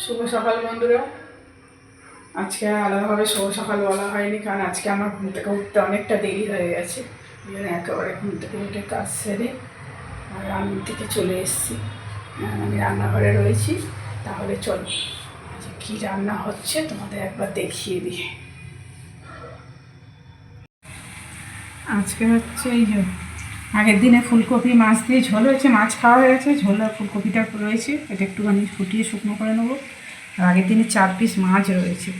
শুভ সকাল বন্ধুরা। আজকে আলাদাভাবে শুভ সকাল বলা হয়নি, কারণ আজকে আমার ঘুম থেকে উঠতে অনেকটা দেরি হয়ে গেছে। ওই জন্য একেবারে ঘুম থেকে উঠে কাজ সেরে আর রান্নার থেকে চলে এসেছি। আমি রান্নাঘরে রয়েছি। তাহলে চলো আজকে কী রান্না হচ্ছে তোমাদের একবার দেখিয়ে দিই। আজকে হচ্ছে এই যে আগের দিনে ফুলকপি মাছ দিয়ে ঝোল হয়েছে, মাছ খাওয়া হয়ে গেছে, ঝোল আর ফুলকপিটা রয়েছে, এটা একটুখানি ফুটিয়ে শুকনো করে নেবো। আর আগের দিনে 4 পিস মাছ রয়েছে,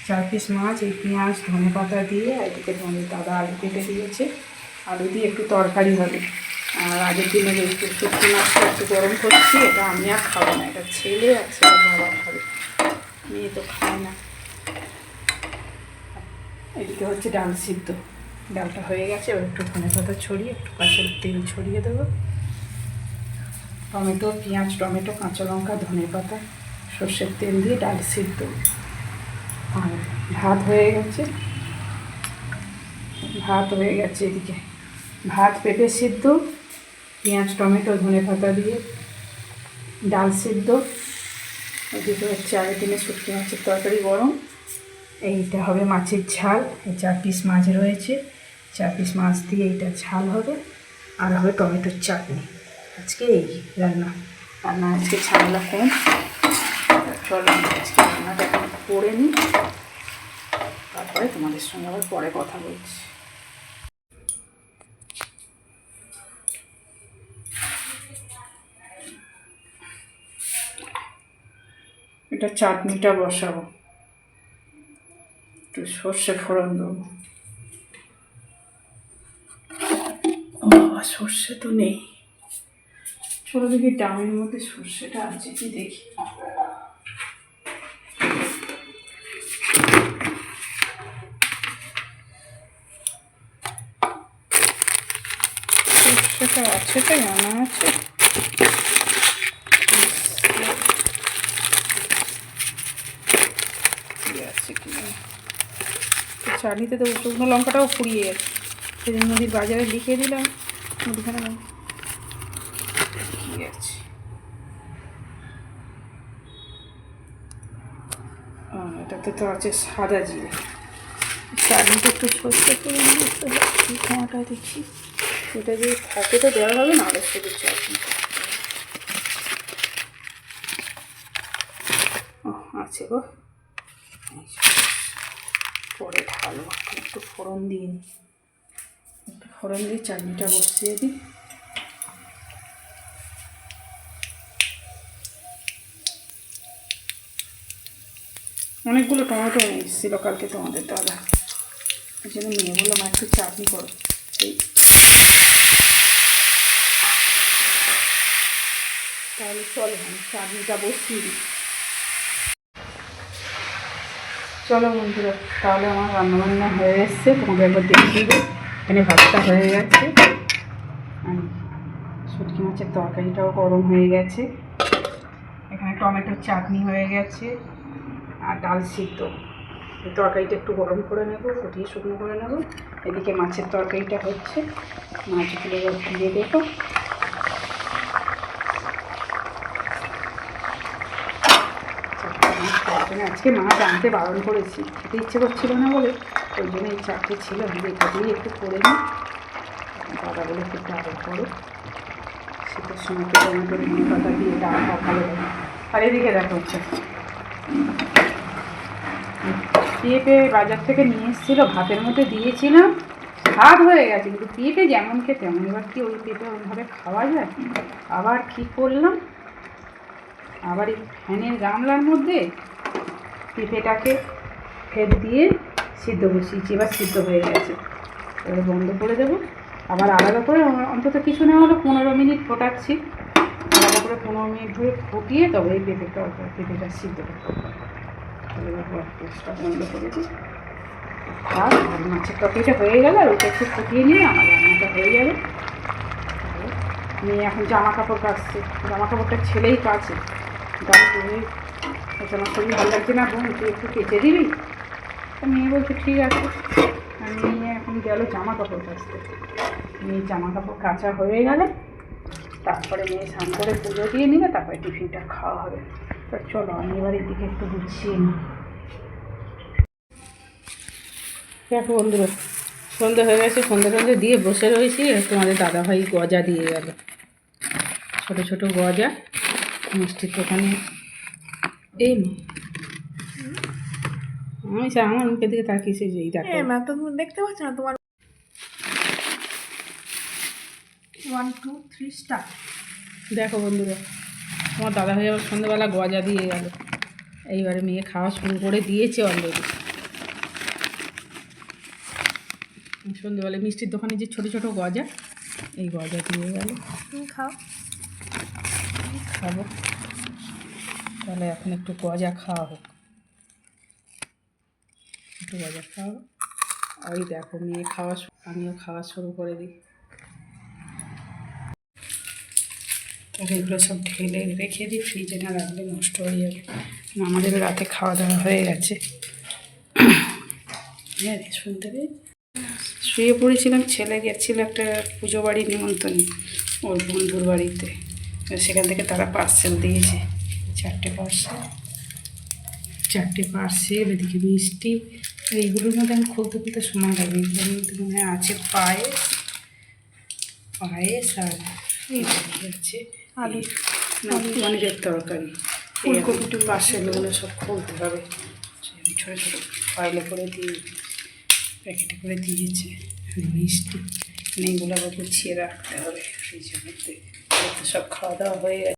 4 পিস মাছ, এই পেঁয়াজ ধনে পাতা দিয়ে, আর এদিকে দাদা আলু কেটে দিয়েছে, আলু দিয়ে একটু তরকারি হবে। আর আগের দিনে একটু শুকনো মাছটা একটু গরম করছি, এটা আমি আর খাবো না, এটা ছেলে আর ছেলে বাবা খাবে, মেয়ে তো খায় না। এদিকে হচ্ছে ডাল সিদ্ধ, ডালটা হয়ে গেছে, এবার একটু ধনে পাতা ছড়িয়ে একটু কাঁচের তেল ছড়িয়ে দেবো। টমেটো, পেঁয়াজ, টমেটো, কাঁচা লঙ্কা, ধনে পাতা, সর্ষের তেল দিয়ে ডাল সিদ্ধ। আর ভাত হয়ে গেছে, এদিকে ভাত, পেঁপে সিদ্ধ, পেঁয়াজ, টমেটো, ধনে পাতা দিয়ে ডাল সিদ্ধ। এদিকে হচ্ছে আগের দিনে শুটকি মাছের তরকারি গরম, এইটা হবে মাছের ঝাল, এই 4 পিস মাছ রয়েছে, 4 পিস মাছ দিয়ে এইটা ঝাল হবে। আর হবে টমেটোর চাটনি। আজকে এই রান্না আজকে ঝামেলা কম। চলো আজকে রান্নাটা এখন করে নিই, তারপরে তোমাদের সঙ্গে আবার পরে কথা বলছি। এটা চাটনিটা বসাবো, একটু সর্ষে ফোড়ন দেবো। বাবা সর্ষে তো নেই, চলো দেখি ডামের মধ্যে সর্ষেটা আছে কি দেখি। সর্ষেটা আছে, তাই আনা আছে। চাটনিতে তো শুকনো লঙ্কাটাও পুড়িয়ে গেছে, সেদিন নদীর বাজারে লিখে দিলাম, মুদিখানা ঠিক আছে। এটাতে তো আছে সাদা জিরে, চাটনিতে একটু সর্ষে করে দিতে হবে। খাওয়াটা দেখি এটা যে থাকে তো দেওয়া হবে না, আরও শুধু চাটনি আছে গো, পরে ঢালবো। একটু ফোড়ন দিয়ে চাটনিটা বসিয়ে দিই। অনেকগুলো টমেটো নিয়ে এসেছিলো কালকে তোমাদের দাদা, ওই জন্য নিয়ে বললাম একটু চাটনি করো। সেই তাহলে চলো আমি চাটনিটা বসিয়ে দিই। চলো বন্ধুরা, তাহলে আমার রান্নাবান্না হয়ে এসছে, তোমাকে একবার দেখিয়ে দিই। এখানে ভাতটা হয়ে গেছে, শুটকি মাছের তরকারিটাও গরম হয়ে গেছে, এখানে টমেটোর চাটনি হয়ে গেছে, আর ডাল সিদ্ধ। এই তরকারিটা একটু গরম করে নেবো, ফুটিয়ে শুকনো করে নেবো। এদিকে মাছের তরকারিটা হচ্ছে, মাছগুলো দিয়ে দেবো। আজকে মাছ আনতে বারণ করেছি, খেতে ইচ্ছে করছিল না বলে, ওই জন্য এই চারটে ছিল, এটা দিয়ে একটু করে নিই। দাদা বলে একটু ডাল করো, শীতের সময় তো টমেটো ধনে পাতা দিয়ে ডালটা ভালো লাগে। আর এদিকে দেখো হচ্ছে পেঁপে বাজার থেকে নিয়ে এসেছিলো, ভাতের মধ্যে দিয়েছিলাম, ভাত হয়ে গেছে, কিন্তু পেঁপে যেমন খেতে তেমন। এবার কি ওই পেঁপে ওইভাবে খাওয়া যায়? আবার কী করলাম, আবার এই ফ্যানের গামলার মধ্যে পেঁপেটাকে ফের দিয়ে সিদ্ধ বসিয়েছি, এবার সিদ্ধ হয়ে গেছে, এবার বন্ধ করে দেবো। আবার আলাদা করে অন্তত কিছু না হলে 15 মিনিট ফোটাচ্ছি, আলাদা করে 15 মিনিট ধরে ফুটিয়ে তবে এই পেঁপেটা সিদ্ধ করতে হবে। এবার গ্যাসটা বন্ধ করে দিই। আর মাছের তরকারিটা হয়ে গেলে আর ওটা একটু ফুটিয়ে নিয়ে আমার রান্নাটা হয়ে যাবে। মেয়ে এখন জামা কাপড় কাচছে, জামা কাপড়টা ছেলেই কাচে, আমার শরীর ভালো লাগছে না, বোন তুই একটু কেচে দিবি। তা মেয়ে বলছে ঠিক আছে। আর মেয়ে এখন গেল জামা কাপড় কাচতে। মেয়ে জামা কাপড় কাচা হয়ে গেলে তারপরে মেয়ে স্নান করে পুজো দিয়ে নিলে তারপরে টিফিনটা খাওয়া হবে। তো তা চলো আমি এবার এদিকে একটু গুছিয়ে নিই। দেখো বন্ধুরা, সন্ধ্যা হয়ে গেছে, সন্ধ্যে দিয়ে বসে রয়েছি। আর তোমাদের দাদাভাই গজা দিয়ে গেল, ছোট ছোট গজা মিষ্টির দোকানে। এই আমি আমার মুখের দিকে তাকিয়েছি, এই দেখো না তো তুমি দেখতে পাচ্ছ না তোমার 1 2 3 স্টার। দেখো বন্ধুরা, তোমার দাদাভাই আবার সন্ধ্যেবেলা গজা দিয়ে গেল। এইবারে মেয়ে খাওয়া শুরু করে দিয়েছে অলরেডি। সন্ধ্যেবেলা মিষ্টির দোকানে যে ছোট ছোট গজা, এই গজা দিয়ে গেল। তুমি খাও। খাবো, তাহলে এখন একটু গজা খাওয়া হোক, একটু গজা খাওয়া। ওই দেখো মেয়ে খাওয়া, আমিও খাওয়া শুরু করে দিই। তাহলে এগুলো সব ঢেলে রেখে দিই, ফ্রিজে না রাখলে নষ্ট হয়ে যাবে। আমাদের রাতে খাওয়া দাওয়া হয়ে গেছে। হ্যাঁ, শুনতে পেয়ে শুয়ে পড়েছিলাম। ছেলে গেছিলো একটা পুজো বাড়ির নিমন্ত্রণে, ওর বন্ধুর বাড়িতে। সেখান থেকে তারা পার্সেল দিয়েছে, 4টে পার্সেল। এদিকে মিষ্টি, এইগুলোর মধ্যে আমি খুলতে খুলতে সময় লাগে। এগুলোর মধ্যে মনে হয় আছে পায়েস আর আছে আলু, পনিরের তরকারি। ফুলকপিটুর পার্সেলগুলো সব খুলতে হবে। ছোটো ছোটো ফাইলে করে দিয়ে, প্যাকেটে করে দিয়েছে। মিষ্টি এইগুলো আবার গুছিয়ে রাখতে হবে ফ্রিজের মধ্যে। সব খাওয়া দাওয়া হয়ে গেছে।